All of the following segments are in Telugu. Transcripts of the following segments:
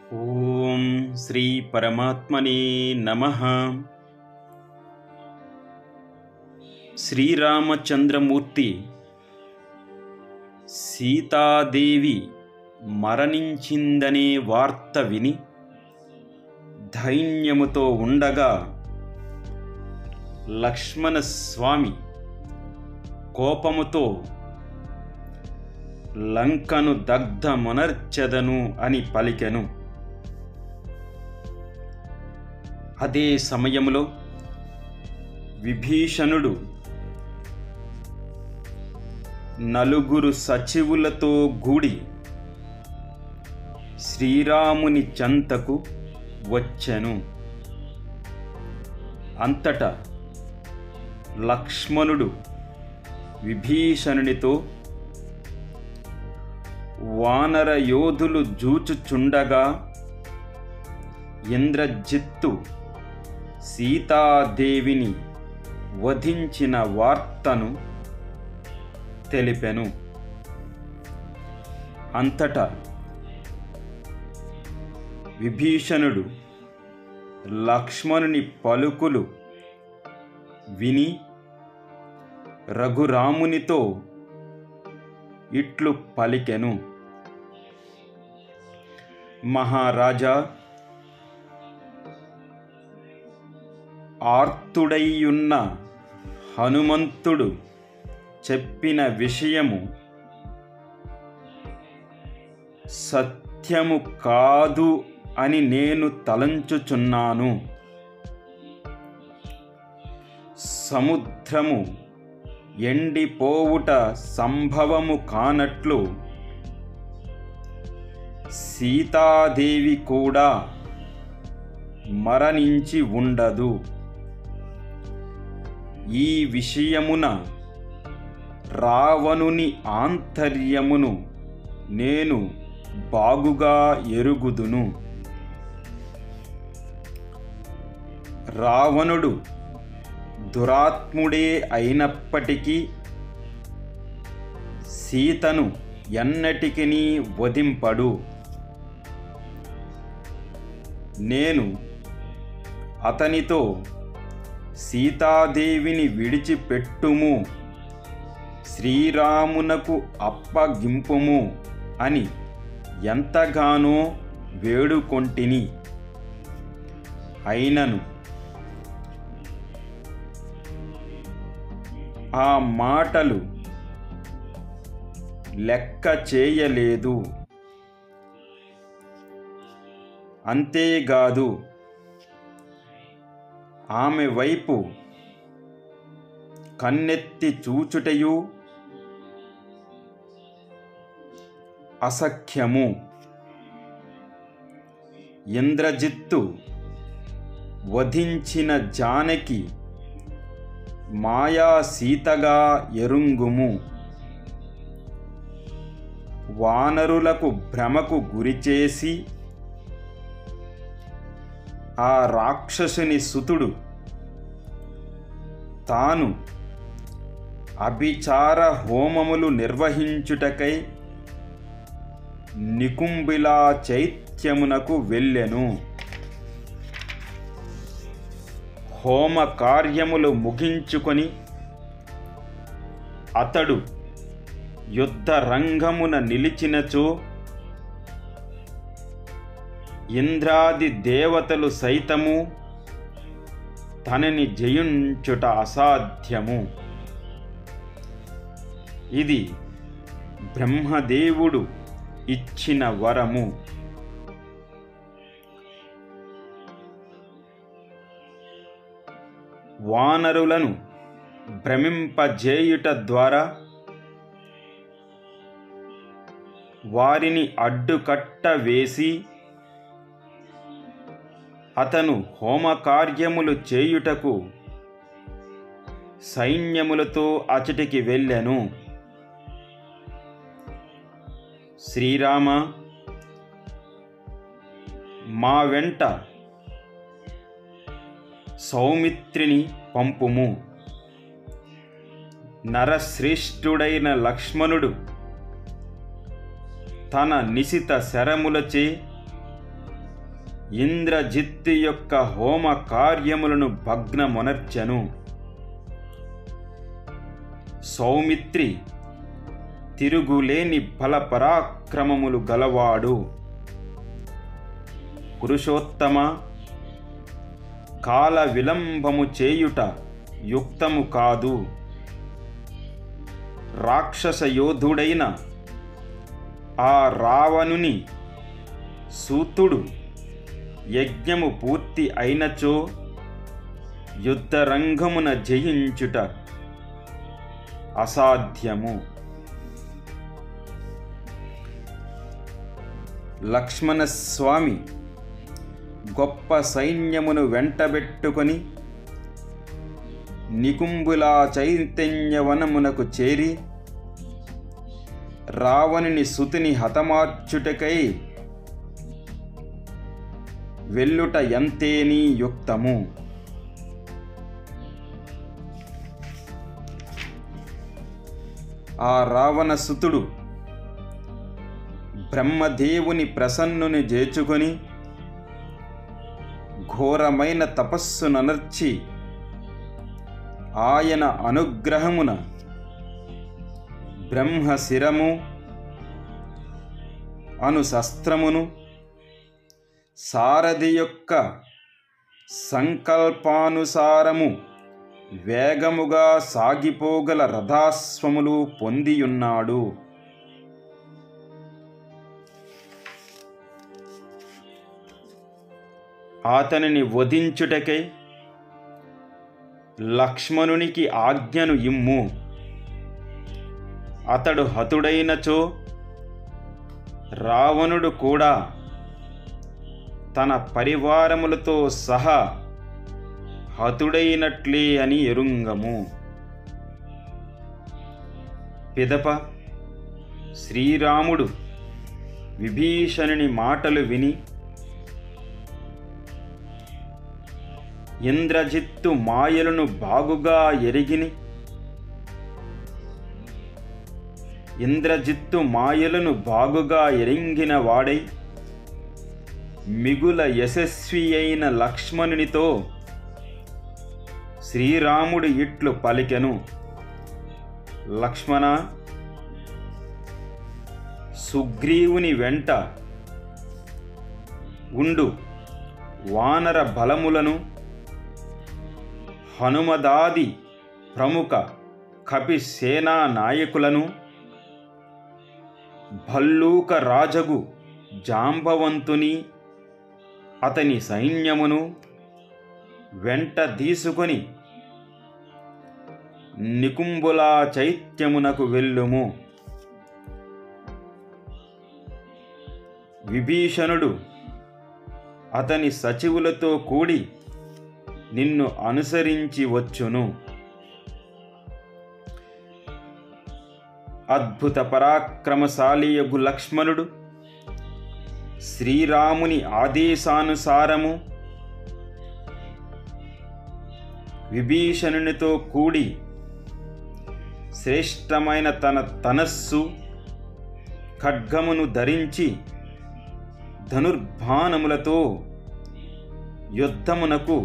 ఓం శ్రీ పరమాత్మనే నమః. శ్రీరామచంద్రమూర్తి సీతాదేవి మరణించిందనే వార్త విని ధైన్యముతో ఉండగా లక్ష్మణస్వామి కోపముతో లంకను దగ్ధమునర్చెదను అని పలికెను. అదే సమయంలో విభీషణుడు నలుగురు సచివులతో గూడి శ్రీరాముని చెంతకు వచ్చెను. అంతటా లక్ష్మణుడు విభీషణునితో, వానర యోధులు జూచుచుండగా ఇంద్రజిత్తు సీతాదేవిని వధించిన వార్తను తెలిపెను. అంతటా విభీషణుడు లక్ష్మణుని పలుకులు విని రఘురామునితో ఇట్లు పలికెను: మహారాజా, ఆర్తుడైయున్న హనుమంతుడు చెప్పిన విషయము సత్యము కాదు అని నేను తలంచుచున్నాను. సముద్రము ఎండిపోవుట సంభవము కానట్లు సీతాదేవి కూడా మరణించి ఉండదు. ఈ విషయమున రావణుని ఆంతర్యమును నేను బాగుగా ఎరుగుదును. రావణుడు దురాత్ముడే అయినప్పటికీ సీతను ఎన్నటికినీ వధింపడు. నేను అతనితో సీతాదేవిని విడిచిపెట్టుము, శ్రీరామునకు అప్పగింపుము అని ఎంతగానో వేడుకొంటిని. అయినను ఆ మాటలు లెక్క చేయలేదు. అంతేగాదు, ఆమె వైపు కన్నెత్తి చూచుటయు అసఖ్యము. ఇంద్రజిత్తు వధించిన జానకి మాయా సీతగా ఎరుంగుము. వానరులకు భ్రమకు గురిచేసి ఆ రాక్షసుని సుతుడు తాను అభిచార హోమములు నిర్వహించుటకై నికుంభిలా చైత్యమునకు వెళ్ళెను. హోమ కార్యములు ముగించుకొని అతడు యుద్ధ రంగమున నిలిచినచో ఇంద్రాది దేవతలు సైతము తనని జయించుట అసాధ్యము. ఇది బ్రహ్మదేవుడు ఇచ్చిన వరము. వానరులను భ్రమింపజేయుట ద్వారా వారిని అడ్డుకట్ట వేసి అతను హోమకార్యములు చేయుటకు సైన్యములతో అచటికి వెళ్ళెను. శ్రీరామ, మా వెంట సౌమిత్రిని పంపుము. నరశ్రేష్ఠుడైన లక్ష్మణుడు తన నిశిత శరములచే ఇంద్రజిత్తు యొక్క హోమ కార్యములను భగ్నమునర్చెను. సౌమిత్రి తిరుగులేని బలపరాక్రమములు గలవాడు. పురుషోత్తమ, కాల విలంబము చేయుట యుక్తము కాదు. రాక్షస యోధుడైన ఆ రావణుని సూతుడు యజ్ఞము పూర్తి అయినచో యుద్ధరంగమున జయించుట అసాధ్యము. లక్ష్మణస్వామి గొప్ప సైన్యమును వెంటబెట్టుకొని నికుంబులా చైతన్యవనమునకు చేరి రావణుని సుతుని హతమార్చుటకై వెళ్ళుట ఎంతేనీ యుక్తము. ఆ రావణసుతుడు బ్రహ్మదేవుని ప్రసన్నుని చేర్చుకొని ఘోరమైన తపస్సుననర్చి ఆయన అనుగ్రహమున బ్రహ్మశిరము అను శస్త్రమును సారథి యొక్క సంకల్పానుసారము వేగముగా సాగిపోగల రథాశ్వములు పొందియున్నాడు. అతనిని వధించుటకై లక్ష్మణునికి ఆజ్ఞను ఇమ్ము. అతడు హతుడైనచో రావణుడు కూడా తన పరివారములతో సహా హతుడైనట్లే అని ఎరుంగము. పిదప శ్రీరాముడు విభీషణుని మాటలు విని ఇంద్రజిత్తు మాయలను బాగుగా ఎరిగిని ఎరింగిన వాడై మిగుల యశస్వి అయిన లక్ష్మణునితో శ్రీరాముడు ఇట్లు పలికెను. లక్ష్మణ, సుగ్రీవుని వెంట ఉండు వానర బలములను హనుమదాది ప్రముఖ కపి సేనా నాయకులను భల్లూక రాజగు జాంబవంతుని అతని సైన్యమును వెంట తీసుకొని నికుంబులా చైత్యమునకు వెళ్ళుము. విభీషణుడు అతని సచివులతో కూడి నిన్ను అనుసరించి వచ్చును. అద్భుత పరాక్రమశాలియగు లక్ష్మణుడు శ్రీరాముని ఆదేశానుసారము విభీషణునితో కూడి శ్రేష్టమైన తన ధనస్సు ఖడ్గమును ధరించి ధనుర్బాణములతో యుద్ధమునకు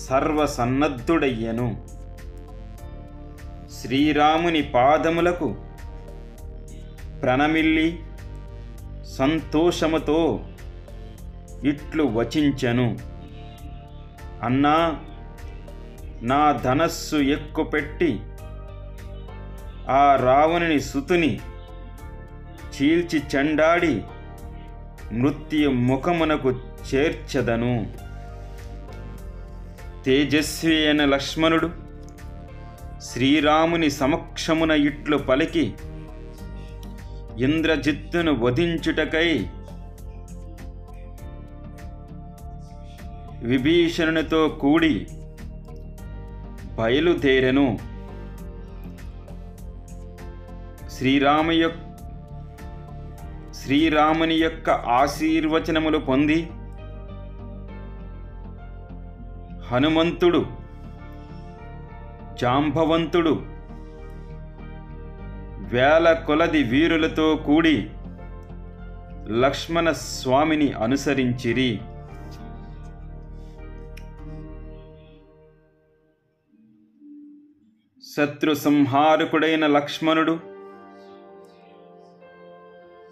సర్వసన్నద్ధుడయ్యను. శ్రీరాముని పాదములకు ప్రణమిల్లి సంతోషముతో ఇట్లు వచించెను. అన్నా, నా ధనస్సు ఎక్కుపెట్టి ఆ రావణుని సుతుని చీల్చి చెండాడి మృత్యు ముఖమునకు చేర్చెదను. తేజస్వి అయిన లక్ష్మణుడు శ్రీరాముని సమక్షమున ఇట్లు పలికి ఇంద్రజిత్తును వధించుటకై విభీషణునితో కూడి బయలుదేరెను. శ్రీరాముని యొక్క ఆశీర్వచనములు పొంది హనుమంతుడు, జాంబవంతుడు వేల కొలది వీరులతో కూడి లక్ష్మణ స్వామిని అనుసరించిరి. శత్రు సంహారకుడైన లక్ష్మణుడు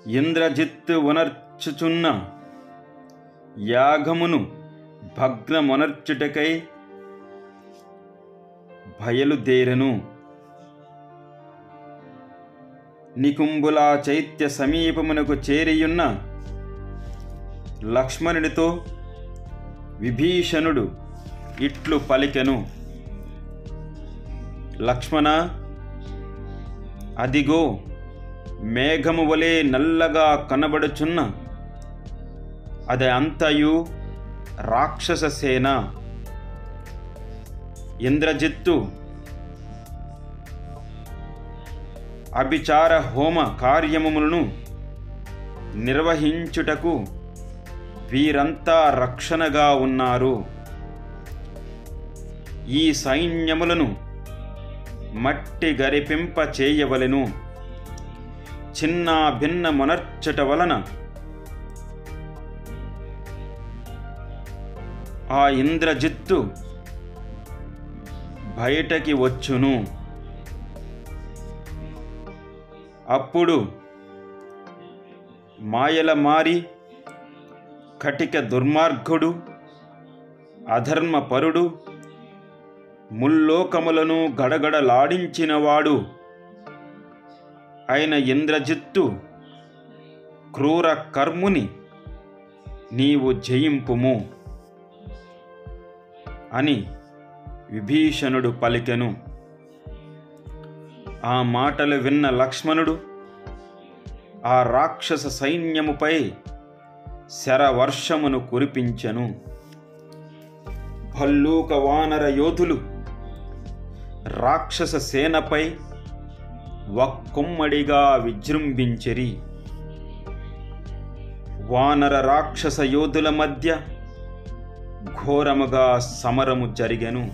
ఇంద్రజిత్తు ఉనర్చుచున్న యాగమును భగ్నమునర్చుటకై బయలుదేరెను. నికుంభుల చైత్య సమీపమునకు చేరియున్న లక్ష్మణుడితో విభీషణుడు ఇట్లు పలికెను. లక్ష్మణ, అదిగో మేఘము వలె నల్లగా కనబడుచున్న అది అంతయు రాక్షస సేన. ఇంద్రజిత్తు అభిచార హోమ కార్యములను నిర్వహించుటకు వీరంతా రక్షణగా ఉన్నారు. ఈ సైన్యములను మట్టి గరిపింప చేయవలెను. చిన్న భిన్న మొనర్చట వలన ఆ ఇంద్రజిత్తు బయటకి వచ్చును. అప్పుడు మాయల మారి కటిక దుర్మార్గుడు, అధర్మపరుడు, ముల్లోకములను గడగడలాడించినవాడు అయిన ఇంద్రజిత్తు క్రూర కర్ముని నీవు జయింపుము అని విభీషణుడు పలికెను. ఆ మాటలు విన్న లక్ష్మణుడు ఆ రాక్షస సైన్యముపై శరవర్షమును కురిపించెను. భల్లూక వానర యోధులు రాక్షస సేనపై ఒక్కొమ్మడిగా విజృంభించిరి. వానర రాక్షస యోధుల మధ్య ఘోరముగా సమరము జరిగెను.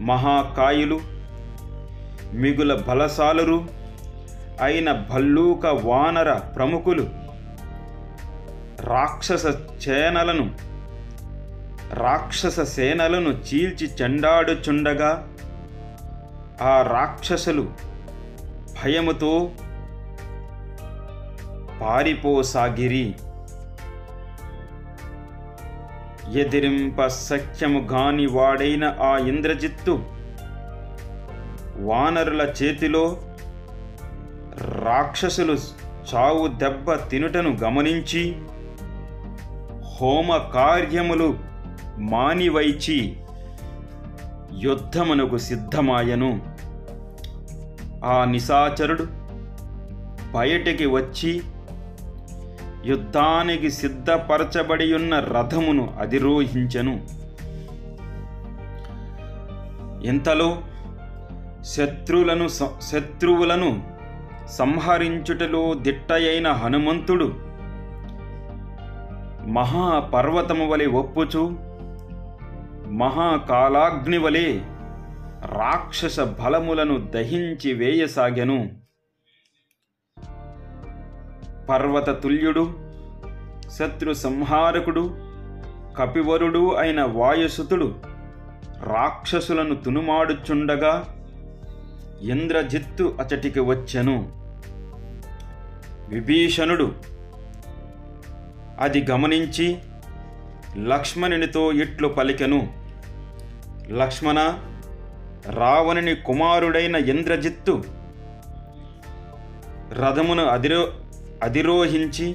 మహాకాయులు, మిగుల బలశాలురు అయిన భల్లూక వానర ప్రముఖులు రాక్షస సేనలను చీల్చి చెండాడుచుండగా ఆ రాక్షసులు భయముతో పారిపోసాగిరి. ఎదిరింప సఖ్యము గాని వాడైన ఆ ఇంద్రజిత్తు వానరుల చేతిలో రాక్షసులు చావు దెబ్బ తినుటను గమనించి హోమ కార్యములు మానివైచి యుద్ధమునకు సిద్ధమాయను. ఆ నిశాచరుడు బయటికి వచ్చి యుద్ధానికి సిద్ధపరచబడియున్న రథమును అధిరోహించెను. ఇంతలో శత్రువులను సంహరించుటలో దిట్టయైన హనుమంతుడు మహాపర్వతము వలె ఒప్పుచు మహాకాలాగ్ని వలె రాక్షస బలములను దహించి వేయసాగెను. పర్వత తుల్యుడు, శత్రు సంహారకుడు, కపివరుడు అయిన వాయుసుతుడు రాక్షసులను తునుమాడుచుండగా ఇంద్రజిత్తు అచటికి వచ్చెను. విభీషణుడు అది గమనించి లక్ష్మణునితో ఇట్లు పలికెను. లక్ష్మణ, రావణుని కుమారుడైన ఇంద్రజిత్తు రథమును అధిరోహించి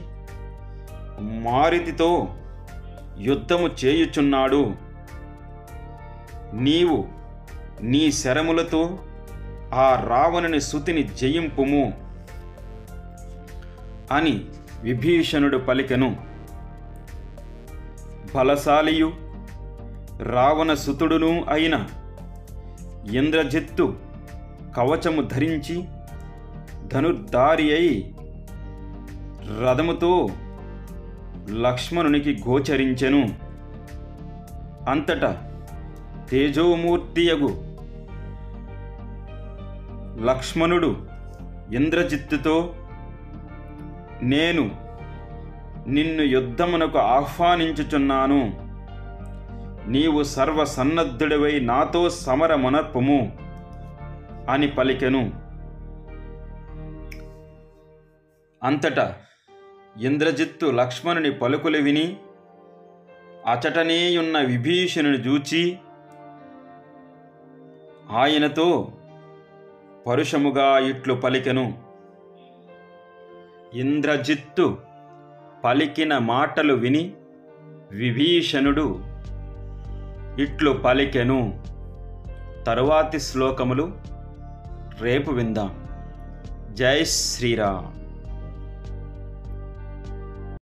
మారుతితో యుద్ధము చేయుచున్నాడు. నీవు నీ శరములతో ఆ రావణుని సుతిని జయింపుము అని విభీషణుడు పలికెను. బలశాలియు రావణ సుతుడును అయిన ఇంద్రజిత్తు కవచము ధరించి ధనుర్ధారి అయి రథముతో లక్ష్మణునికి గోచరించెను. అంతటా తేజోమూర్తియగు లక్ష్మణుడు ఇంద్రజిత్తుతో, నేను నిన్ను యుద్ధమునకు ఆహ్వానించుచున్నాను. నీవు సర్వసన్నద్ధుడివై నాతో సమరమునర్పుము అని పలికెను. అంతటా ఇంద్రజిత్తు లక్ష్మణుని పలుకులు విని అచటనేయున్న విభీషణుని చూచి ఆయనతో పరుషముగా ఇట్లు పలికెను. ఇంద్రజిత్తు పలికిన మాటలు విని విభీషణుడు ఇట్లు పలికెను. తరువాతి శ్లోకములు రేపు విందాం. జై శ్రీరామ్.